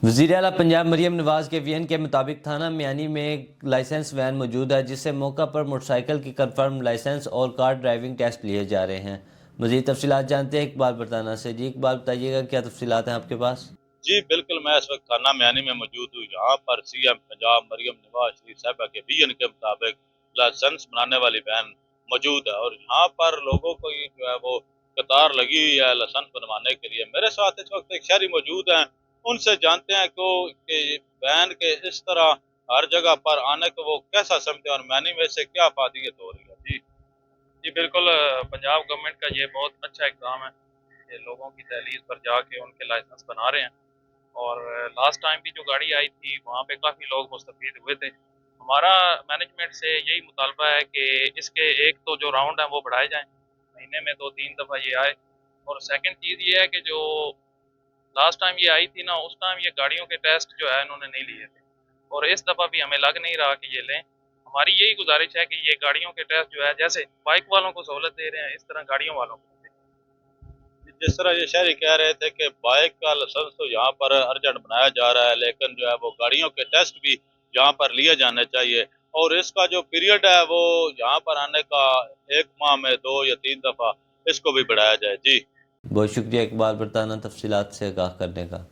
وزیر اعلیٰ پنجاب مریم نواز کے وین کے مطابق تھانہ میانی میں ایک لائسنس وین موجود ہے جس سے موقع پر موٹر سائیکل کی کنفرم لائسنس اور کار ڈرائیونگ ٹیسٹ لیے جا رہے ہیں۔ مزید تفصیلات جانتے ہیں اقبال برطانہ سے۔ جی اقبال، بتائیے گا کیا تفصیلات ہیں آپ کے پاس؟ جی بالکل، میں اس وقت تھانہ میانی میں موجود ہوں۔ یہاں پر سی ایم پنجاب مریم نواز شریف صاحبہ کے ویژن کے مطابق لائسنس بنانے والی وین موجود ہے، اور یہاں پر لوگوں کو جو ہے وہ قطار لگی ہوئی ہے لائسنس بنوانے کے لیے۔ میرے ساتھ اس وقت ایک شہری موجود ہیں، ان سے جانتے ہیں کہ وین کے اس طرح ہر جگہ پر آنے کو وہ کیسا سمجھتے ہیں اور میانی میں سے کیا افادیت ہو رہی ہے۔ جی بالکل، پنجاب گورنمنٹ کا یہ بہت اچھا اقدام ہے کہ لوگوں کی دہلیز پر جا کے ان کے لائسنس بنا رہے ہیں، اور لاسٹ ٹائم بھی جو گاڑی آئی تھی وہاں پہ کافی لوگ مستفید ہوئے تھے۔ ہمارا مینجمنٹ سے یہی مطالبہ ہے کہ اس کے ایک تو جو راؤنڈ ہیں وہ بڑھائے جائیں، مہینے میں 2-3 دفعہ یہ آئے، اور سیکنڈ چیز یہ ہے کہ جو لاسٹ ٹائم یہ آئی تھی نا، اس ٹائم یہ گاڑیوں کے ٹیسٹ جو ہے انہوں نے نہیں لیے تھے، اور اس دفعہ بھی ہمیں لگ نہیں رہا کہ یہ لیں۔ ہماری یہی گزارش ہے کہ یہ گاڑیوں کے ٹیسٹ جو ہے جیسے بائک والوں کو سہولت دے رہے ہیں اس طرح گاڑیوں والوں کو دیں۔ جس طرح یہ شہری کہہ رہے تھے کہ بائک کا لائسنس تو یہاں پر ارجنٹ بنایا جا رہا ہے، لیکن جو ہے وہ گاڑیوں کے ٹیسٹ بھی یہاں پر لیے جانے چاہیے، اور اس کا جو پیریڈ ہے وہ یہاں پر آنے کا 1 ماہ میں 2 یا 3 دفعہ اس کو بھی بڑھایا جائے۔ جی بہت شکریہ اقبال برطانہ تفصیلات سے آگاہ کرنے کا۔